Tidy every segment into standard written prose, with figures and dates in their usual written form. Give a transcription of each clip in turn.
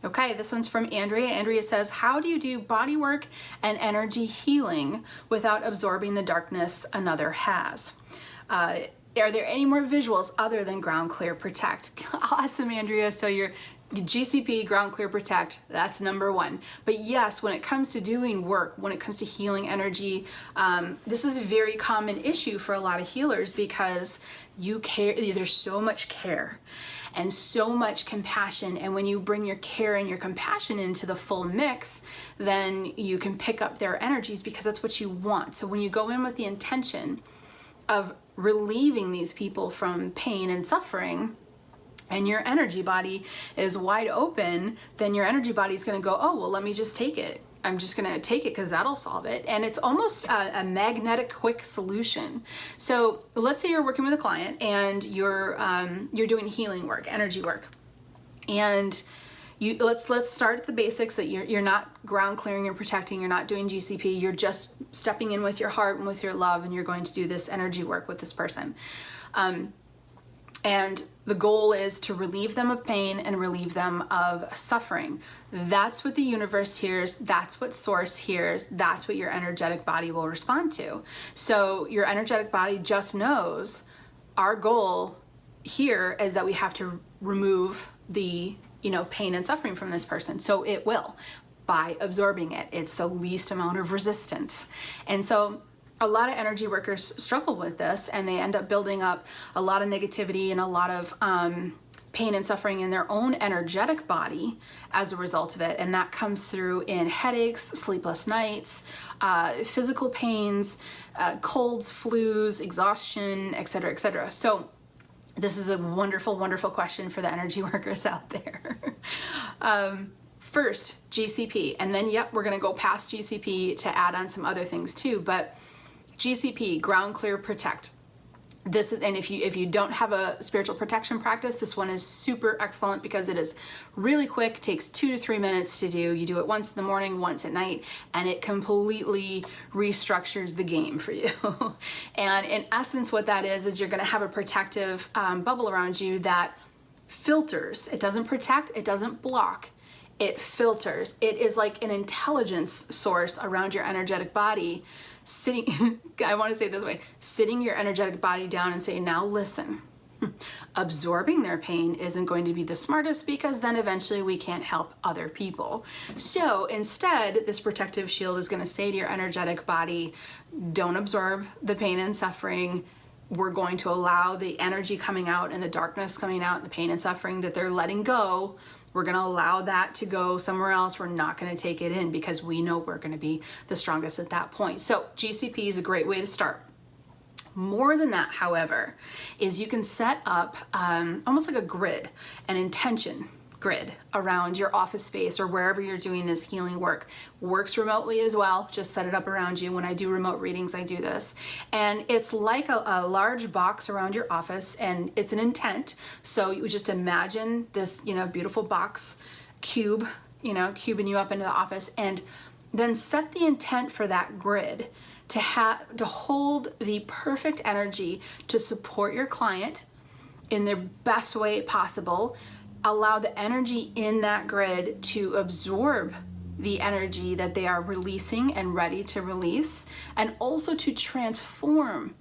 Okay, this one's from Andrea. Andrea says, how do you do body work and energy healing without absorbing the darkness another has? Are there any more visuals other than ground clear protect? Awesome, Andrea. So your GCP, ground clear protect, that's number one. But yes, when it comes to doing work, when it comes to healing energy, this is a very common issue for a lot of healers because you care, there's so much care and so much compassion. And when you bring your care and your compassion into the full mix, then you can pick up their energies because that's what you want. So when you go in with the intention of relieving these people from pain and suffering, and your energy body is wide open, then your energy body is going to go, oh, well, let me just take it. I'm just going to take it because that'll solve it. And it's almost a magnetic quick solution. So let's say you're working with a client and you're doing healing work, energy work. And let's start at the basics, that you're not ground clearing and protecting, you're not doing GCP, you're just stepping in with your heart and with your love, and you're going to do this energy work with this person. And the goal is to relieve them of pain and relieve them of suffering. That's what the universe hears. That's what source hears. That's what your energetic body will respond to. So your energetic body just knows our goal here is that we have to remove the, pain and suffering from this person. So it will, by absorbing it. It's the least amount of resistance. And so a lot of energy workers struggle with this, and they end up building up a lot of negativity and a lot of pain and suffering in their own energetic body as a result of it. And that comes through in headaches, sleepless nights, physical pains, colds, flus, exhaustion, etc., etc. So this is a wonderful, wonderful question for the energy workers out there. First, GCP, and then, we're gonna go past GCP to add on some other things too, but GCP, ground clear protect. This is, and if you don't have a spiritual protection practice, this one is super excellent because it is really quick, takes 2 to 3 minutes to do. You do it once in the morning, once at night, and it completely restructures the game for you. And in essence, what that is you're gonna have a protective bubble around you that filters. It doesn't protect, it doesn't block, it filters. It is like an intelligence source around your energetic body, sitting, I want to say it this way, sitting your energetic body down and saying, now listen, absorbing their pain isn't going to be the smartest because then eventually we can't help other people. So instead, this protective shield is going to say to your energetic body, don't absorb the pain and suffering. We're going to allow the energy coming out and the darkness coming out and the pain and suffering that they're letting go. We're going to allow that to go somewhere else. We're not going to take it in because we know we're going to be the strongest at that point. So GCP is a great way to start. More than that, however, is you can set up almost like a grid, an intention grid around your office space or wherever you're doing this healing work. Works remotely as well. Just set it up around you. When I do remote readings, I do this. And it's like a large box around your office, and it's an intent. So you just imagine this, beautiful box, cubing you up into the office, and then set the intent for that grid to hold the perfect energy to support your client in the best way possible. Allow the energy in that grid to absorb the energy that they are releasing and ready to release, and also to transform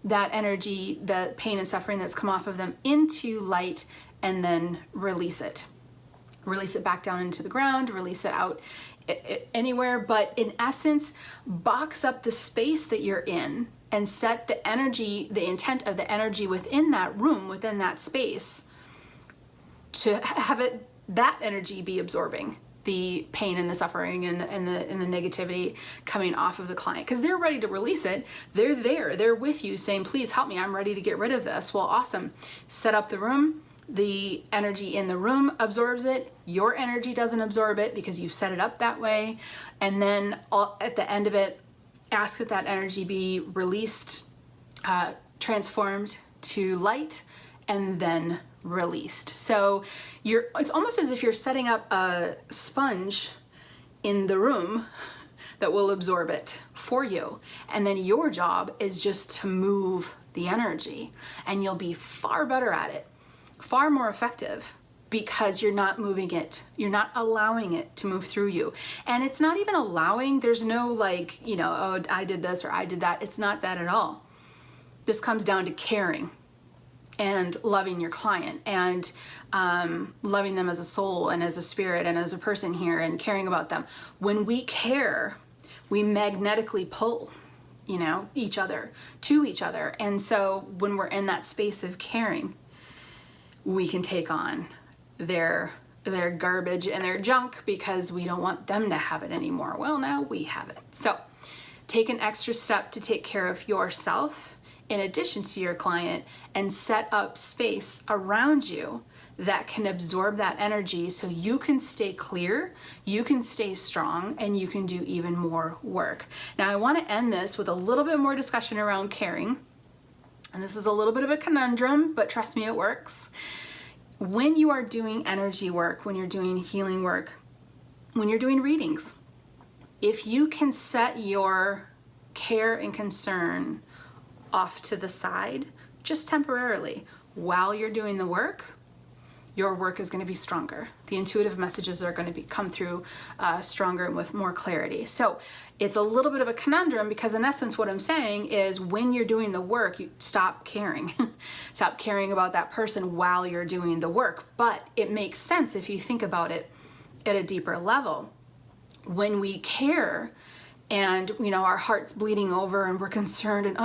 that energy, the pain and suffering that's come off of them, into light, and then release it. Release it back down into the ground, release it out anywhere, but in essence, box up the space that you're in and set the energy, the intent of the energy within that room, within that space, to have that energy be absorbing the pain and the suffering and the negativity coming off of the client, because they're ready to release it. They're with you saying, please help me, I'm ready to get rid of this. Well, awesome. Set up the room. The energy in the room absorbs it. Your energy doesn't absorb it because you've set it up that way. And then at the end of it, ask that energy be released, transformed to light, and then released. So it's almost as if you're setting up a sponge in the room that will absorb it for you. And then your job is just to move the energy, and you'll be far better at it, far more effective because you're not moving it. You're not allowing it to move through you. And it's not even allowing. There's no like, oh, I did this or I did that. It's not that at all. This comes down to caring and loving your client and loving them as a soul and as a spirit and as a person here and caring about them. When we care, we magnetically pull, each other to each other. And so when we're in that space of caring, we can take on their garbage and their junk because we don't want them to have it anymore. Well, now we have it. So take an extra step to take care of yourself in addition to your client and set up space around you that can absorb that energy so you can stay clear, you can stay strong, and you can do even more work. Now, I want to end this with a little bit more discussion around caring. And this is a little bit of a conundrum, but trust me, it works. When you are doing energy work, when you're doing healing work, when you're doing readings, if you can set your care and concern off to the side, just temporarily, while you're doing the work, your work is going to be stronger. The intuitive messages are going to come through stronger and with more clarity. So it's a little bit of a conundrum because in essence what I'm saying is when you're doing the work, you stop caring. Stop caring about that person while you're doing the work. But it makes sense if you think about it at a deeper level. When we care and our heart's bleeding over and we're concerned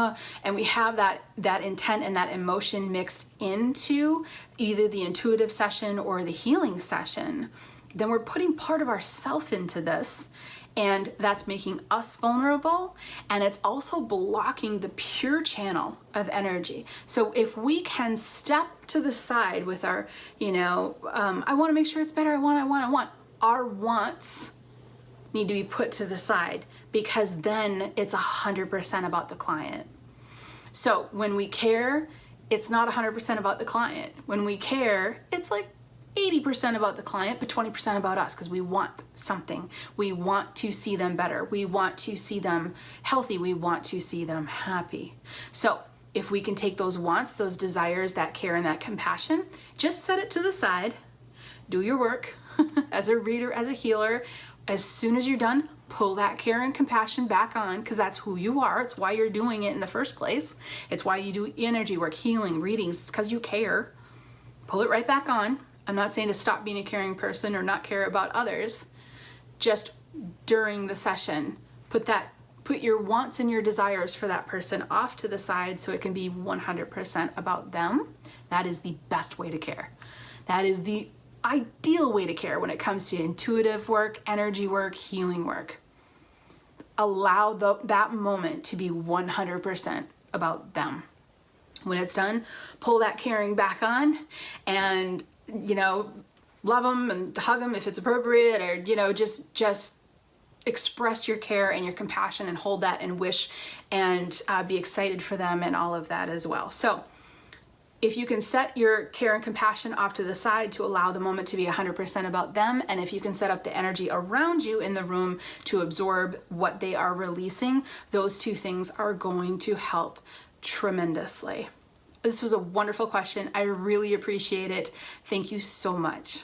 and we have that intent and that emotion mixed into either the intuitive session or the healing session, then we're putting part of ourself into this, and that's making us vulnerable, and it's also blocking the pure channel of energy. So if we can step to the side with our I want to make sure it's better, I want our wants need to be put to the side, because then it's 100% about the client. So when we care, it's not 100% about the client. When we care, it's like 80% about the client, but 20% about us, because we want something. We want to see them better. We want to see them healthy. We want to see them happy. So if we can take those wants, those desires, that care and that compassion, just set it to the side, do your work as a reader, as a healer. As soon as you're done, pull that care and compassion back on, because that's who you are. It's why you're doing it in the first place. It's why you do energy work, healing, readings. It's because you care. Pull it right back on. I'm not saying to stop being a caring person or not care about others. Just during the session, put your wants and your desires for that person off to the side so it can be 100% about them. That is the best way to care. That is the ideal way to care when it comes to intuitive work, energy work, healing work. Allow that moment to be 100% about them. When it's done, pull that caring back on and, love them and hug them if it's appropriate, or, just express your care and your compassion and hold that and wish and be excited for them and all of that as well. So if you can set your care and compassion off to the side to allow the moment to be 100% about them, and if you can set up the energy around you in the room to absorb what they are releasing, those two things are going to help tremendously. This was a wonderful question. I really appreciate it. Thank you so much.